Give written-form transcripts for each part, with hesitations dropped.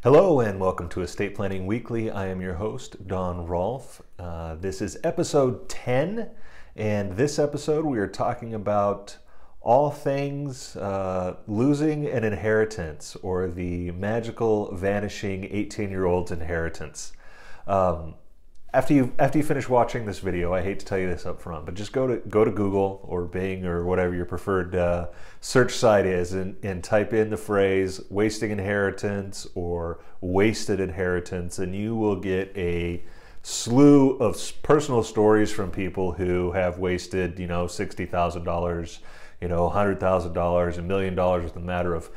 Hello and welcome to Estate Planning Weekly. I am your host, Don Rolfe. This is episode 10, and this episode we are talking about all things losing an inheritance, or the magical vanishing 18-year-old's inheritance. After you finish watching this video, I hate to tell you this up front, but just go to Google or Bing or whatever your preferred search site is, and type in the phrase wasting inheritance or wasted inheritance, and you will get a slew of personal stories from people who have wasted, $60,000, $100,000, $1 million within a matter of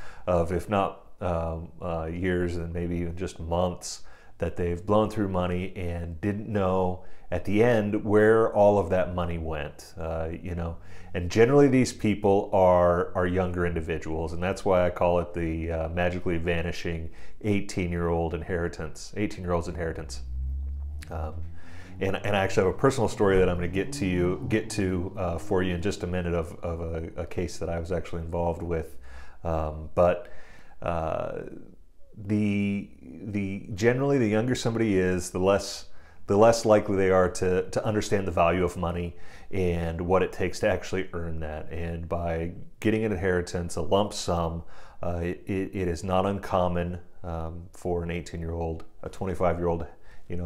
if not years, and maybe even just months, that they've blown through money and didn't know at the end where all of that money went, And generally these people are younger individuals, and that's why I call it the magically vanishing 18-year-old's inheritance. And I actually have a personal story that I'm going to get to for you in just a minute of a case that I was actually involved with, generally the younger somebody is, the less likely they are to understand the value of money and what it takes to actually earn that. And by getting an inheritance, a lump sum, it is not uncommon for an 18-year-old, a 25-year-old,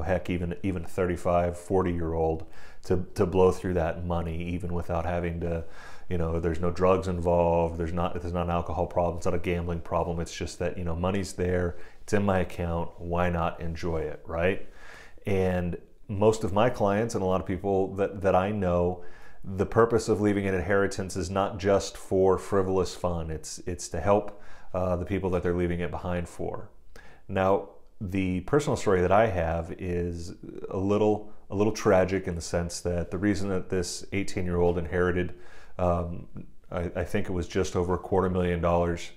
heck, even 35, 40-year-old to blow through that money, even without having to, there's no drugs involved, there's not an alcohol problem, it's not a gambling problem, it's just that, money's there, it's in my account, why not enjoy it, right? And most of my clients and a lot of people that I know, the purpose of leaving an inheritance is not just for frivolous fun, it's to help the people that they're leaving it behind for. Now, the personal story that I have is a little tragic, in the sense that the reason that this 18-year-old inherited, I think it was just over $250,000.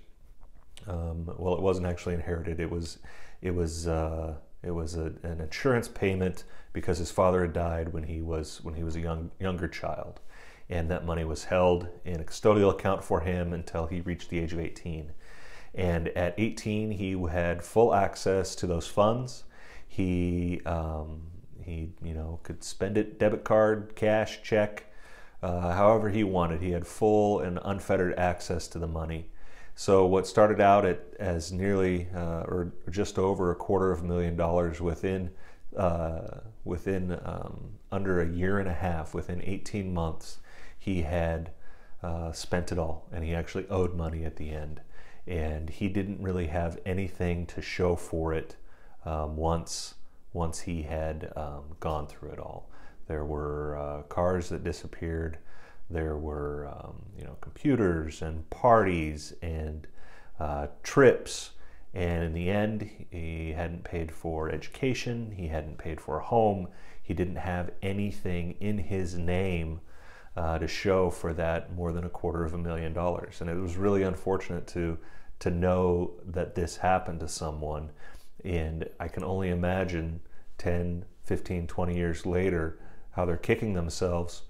Well, it wasn't actually inherited. It was an insurance payment because his father had died when he was a younger child, and that money was held in a custodial account for him until he reached the age of 18. And at 18, he had full access to those funds. He could spend it, debit card, cash, check, however he wanted. He had full and unfettered access to the money. So what started out as nearly or just over $250,000 within under a year and a half, within 18 months, he had spent it all, and he actually owed money at the end. And he didn't really have anything to show for it once he had gone through it all. There were cars that disappeared. There were computers and parties and trips. And in the end, he hadn't paid for education. He hadn't paid for a home. He didn't have anything in his name to show for that more than $250,000. And it was really unfortunate to know that this happened to someone. And I can only imagine 10, 15, 20 years later how they're kicking themselves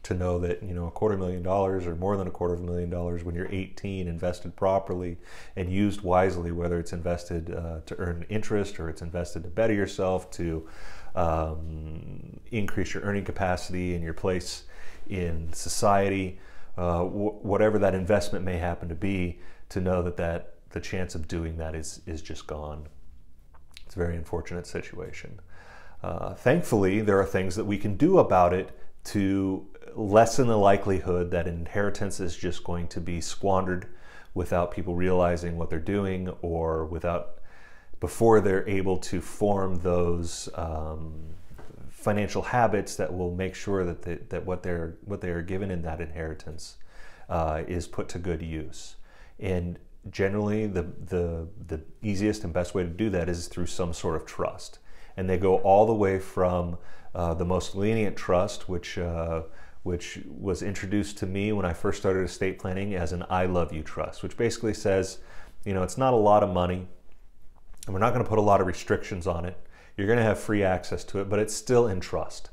to know that, $250,000 or more than $250,000 when you're 18, invested properly and used wisely, whether it's invested to earn interest, or it's invested to better yourself, to increase your earning capacity and your place in society, whatever that investment may happen to be, to know that the chance of doing that is just gone. It's a very unfortunate situation. Thankfully, there are things that we can do about it to lessen the likelihood that inheritance is just going to be squandered without people realizing what they're doing, or before they're able to form those financial habits that will make sure that what they are given in that inheritance is put to good use. And generally, the easiest and best way to do that is through some sort of trust. And they go all the way from the most lenient trust, which was introduced to me when I first started estate planning as an I love you trust, which basically says, it's not a lot of money, and we're not going to put a lot of restrictions on it. You're going to have free access to it, but it's still in trust.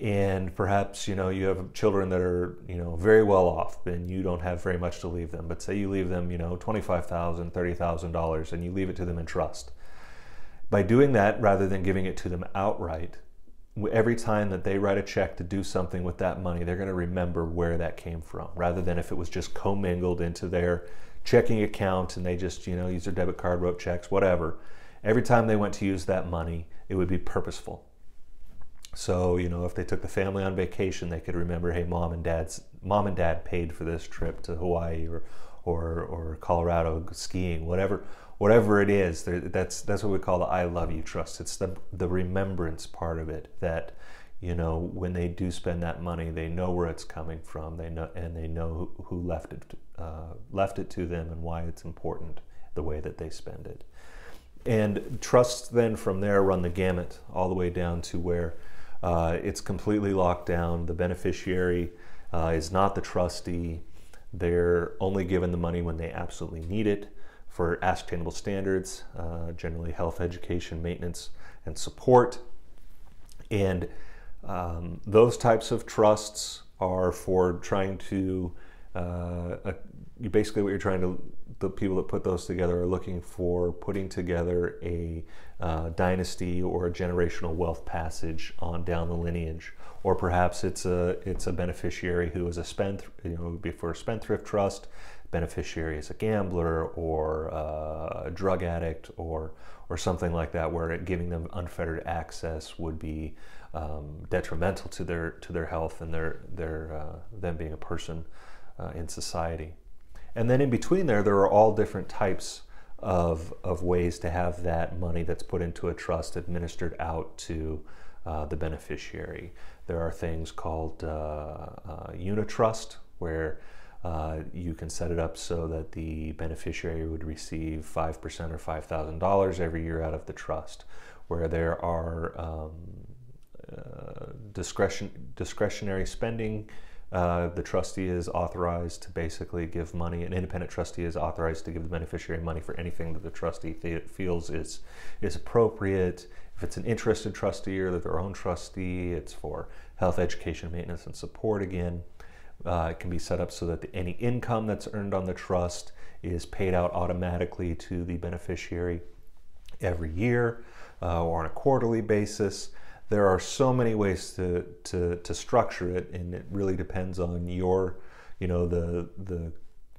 and perhaps you have children that are very well off, and you don't have very much to leave them. But say you leave them $25,000, $30,000, and you leave it to them in trust. By doing that, rather than giving it to them outright, every time that they write a check to do something with that money, they're going to remember where that came from, rather than if it was just commingled into their checking account and they just use their debit card, wrote checks, whatever. Every time they went to use that money, it would be purposeful. So if they took the family on vacation, they could remember, hey, mom and dad paid for this trip to Hawaii or Colorado skiing, whatever it is. That's what we call the I love you trust. It's the remembrance part of it, that when they do spend that money, they know where it's coming from. They know who left it to them and why it's important the way that they spend it. And trusts then from there run the gamut all the way down to where it's completely locked down. The beneficiary is not the trustee. They're only given the money when they absolutely need it for ascertainable standards, generally health, education, maintenance, and support. And those types of trusts are for trying to, basically what you're trying to, the people that put those together are looking for putting together a dynasty or a generational wealth passage on down the lineage. Or perhaps it's a beneficiary who is a would be for a spendthrift trust. Beneficiary is a gambler or a drug addict or something like that, where giving them unfettered access would be detrimental to their health and them being a person in society. And then in between there are all different types of ways to have that money that's put into a trust administered out to the beneficiary. There are things called unitrust, where you can set it up so that the beneficiary would receive 5% or $5,000 every year out of the trust, where there are discretionary spending. The trustee is authorized to basically give money. An independent trustee is authorized to give the beneficiary money for anything that the trustee feels is appropriate. If it's an interested trustee or their own trustee, it's for health, education, maintenance, and support again. It can be set up so that any income that's earned on the trust is paid out automatically to the beneficiary every year or on a quarterly basis. There are so many ways to structure it, and it really depends on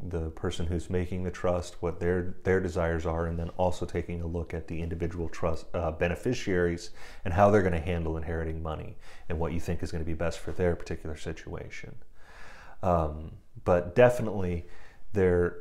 the person who's making the trust, what their desires are, and then also taking a look at the individual trust beneficiaries and how they're going to handle inheriting money and what you think is going to be best for their particular situation. But definitely there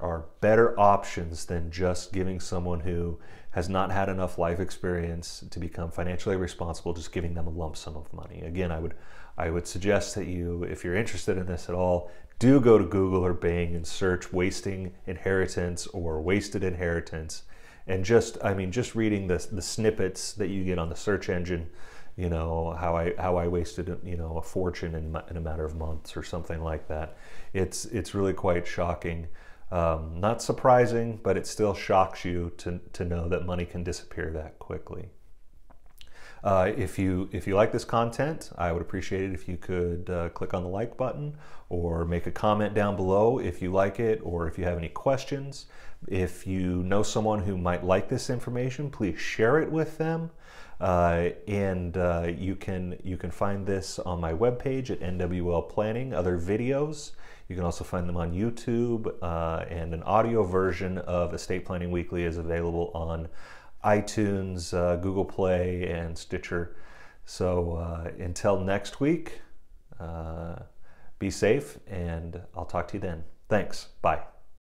are better options than just giving someone who has not had enough life experience to become financially responsible, just giving them a lump sum of money. Again, I would suggest that you, if you're interested in this at all, do go to Google or Bing and search wasting inheritance or wasted inheritance. And just reading the snippets that you get on the search engine, how I wasted a fortune in a matter of months or something like that. It's really quite shocking. Not surprising, but it still shocks you to know that money can disappear that quickly. If you like this content, I would appreciate it if you could click on the like button or make a comment down below if you like it, or if you have any questions. If you know someone who might like this information, please share it with them. You can find this on my webpage at NWL Planning, other videos. You can also find them on YouTube, and an audio version of Estate Planning Weekly is available on iTunes, Google Play, and Stitcher. So until next week, be safe, and I'll talk to you then. Thanks. Bye.